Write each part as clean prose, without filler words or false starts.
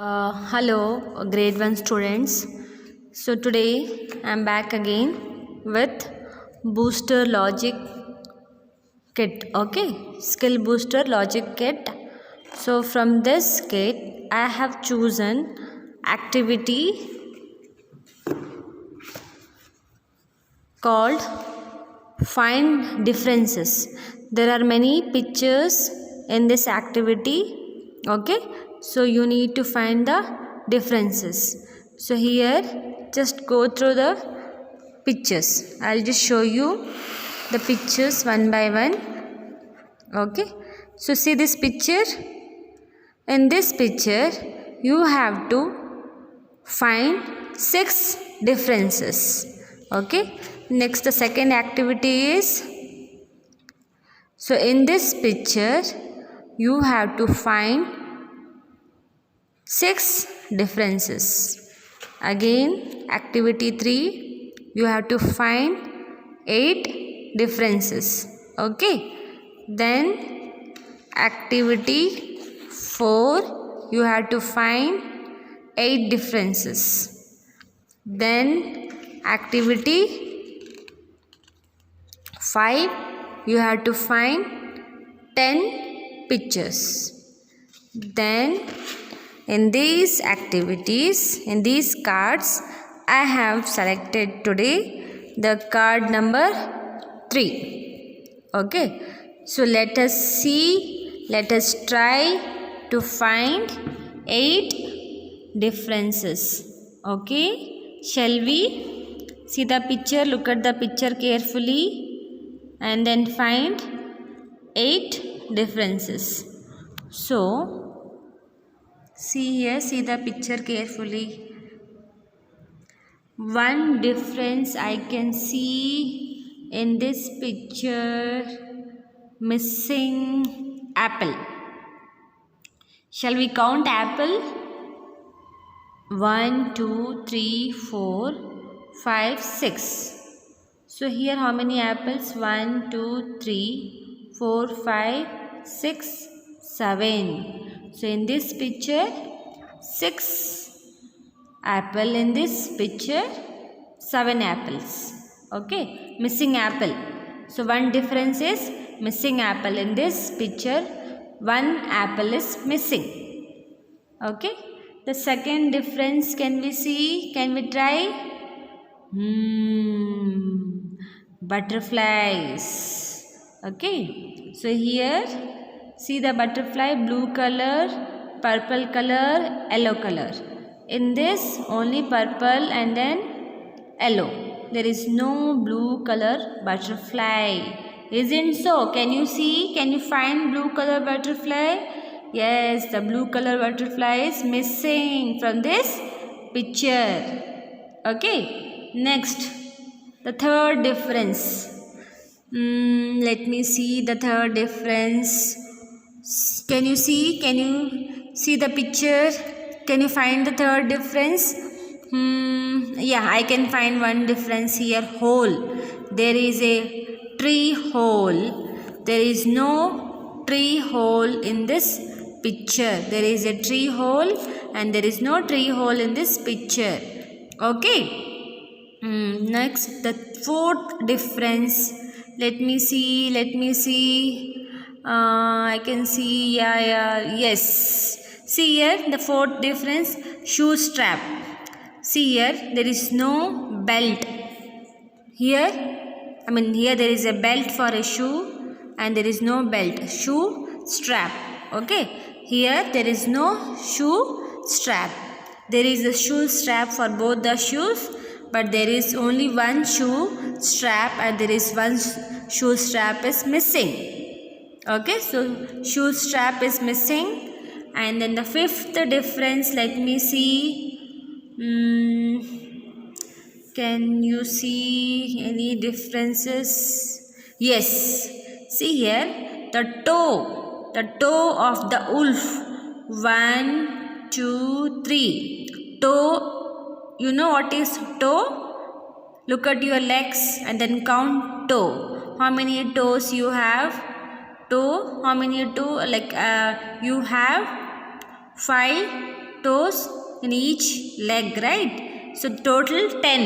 Hello, grade 1 students. So today I am back again with booster logic kit. Okay, skill booster logic kit. So from this kit I have chosen activity called find differences. There are many pictures in this activity. Okay, so you need to find the differences. So here just go through the pictures. I'll just show you the pictures one by one. Okay, so see this picture. In this picture you have to find 6 differences. Okay, next the second activity is, so in this picture you have to find 6 differences. Again activity 3, you have to find 8 differences. Okay, then activity 4, you have to find 8 differences. Then activity 5, you have to find 10 pictures. Then in these activities, in these cards, I have selected today the card number 3. Okay, so let us see, let us try to find 8 differences. Okay, shall we? See the picture, look at the picture carefully and then find 8 differences. So, see here, see the picture carefully. One difference I can see in this picture, missing apple. Shall we count apple? 1, 2, 3, 4, 5, 6. So here how many apples? 1, 2, 3, 4, 5, 6, 7. So in this picture 6 apple, in this picture 7 apples. Okay, missing apple. So one difference is missing apple. In this picture 1 apple is missing. Okay, the second difference can we see? Can we try? Butterflies. Okay, so here see the butterfly, blue color, purple color, yellow color. In this only purple and then yellow. There is no blue color butterfly. Isn't so? Can you see? Can you find blue color butterfly? Yes, the blue color butterfly is missing from this picture. Okay, next the third difference. Let me see the third difference. Can you see? Can you see the picture? Can you find the third difference? Yeah, I can find one difference here. Hole. There is a tree hole. There is no tree hole in this picture. There is a tree hole and there is no tree hole in this picture. Okay. Next, the fourth difference. Let me see. Let me see. I can see. Yes. See here the fourth difference. Shoe strap. See here there is no belt. Here there is a belt for a shoe and there is no belt. Shoe strap. Okay. Here there is no shoe strap. There is a shoe strap for both the shoes, but there is only one shoe strap and there is one shoe strap is missing. Okay, so shoe strap is missing. And then the fifth difference, let me see. Can you see any differences? Yes, see here the toe of the wolf. 1, 2, 3. Toe, you know what is toe? Look at your legs and then count toe. How many toes you have? Toe, how many toe? You have 5 toes in each leg, right? So total 10.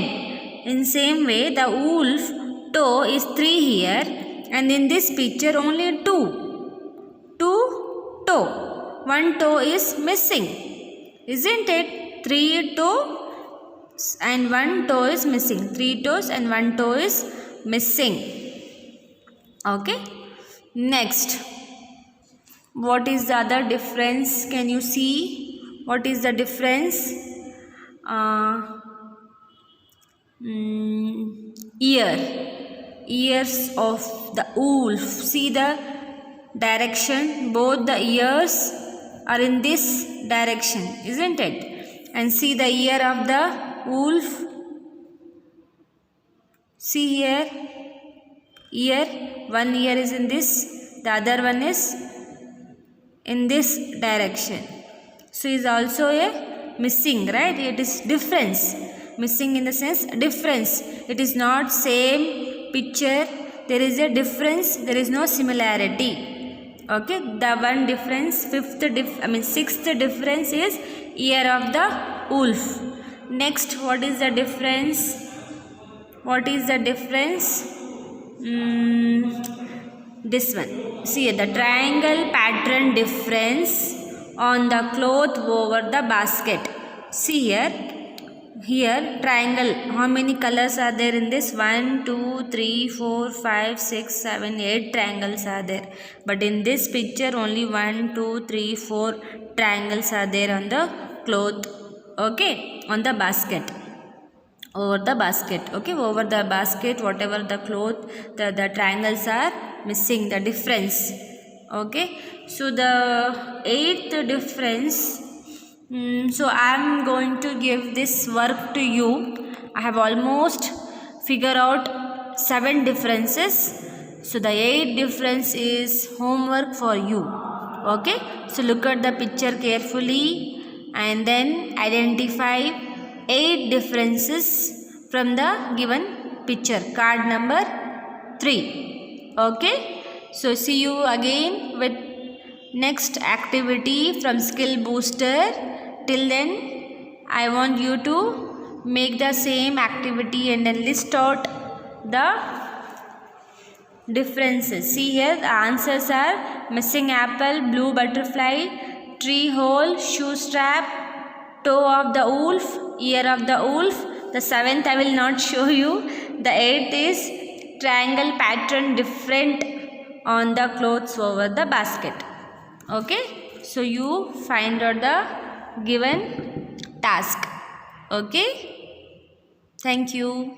In same way, the wolf toe is 3 here, and in this picture only 2 toe. 1 toe is missing, isn't it? 3 toes and 1 toe is missing. 3 toes and 1 toe is missing. Okay. Next, what is the other difference? Can you see what is the difference? Ears of the wolf. See the direction, both the ears are in this direction, isn't it? And see the ear of the wolf. See here, ear, one ear is in this, the other one is in this direction. So is also a missing, right? It is difference. Missing in the sense difference. It is not same picture. There is a difference. There is no similarity. Okay. The one difference, sixth difference is ear of the wolf. Next, what is the difference? What is the difference? This one. See the triangle pattern difference on the cloth over the basket. See here. Here triangle, how many colors are there in this? 1, 2, 3, 4, 5, 6, 7, 8 triangles are there. But in this picture only 1, 2, 3, 4 triangles are there on the cloth. Okay, on the basket. Over the basket. Okay, over the basket, whatever the cloth, the triangles are missing, the difference. Okay, so the 8th difference. So I am going to give this work to you. I have almost figured out 7 differences. So the 8th difference is homework for you. Okay, so look at the picture carefully and then identify 8 differences from the given picture. Card number 3. Okay, so see you again with next activity from Skill Booster. Till then, I want you to make the same activity and then list out the differences. See here, the answers are missing apple, blue butterfly, tree hole, shoe strap, toe of the wolf, ear of the wolf. The 7th I will not show you. The 8th is triangle pattern different on the clothes over the basket. Okay, so you find out the given task. Okay, thank you.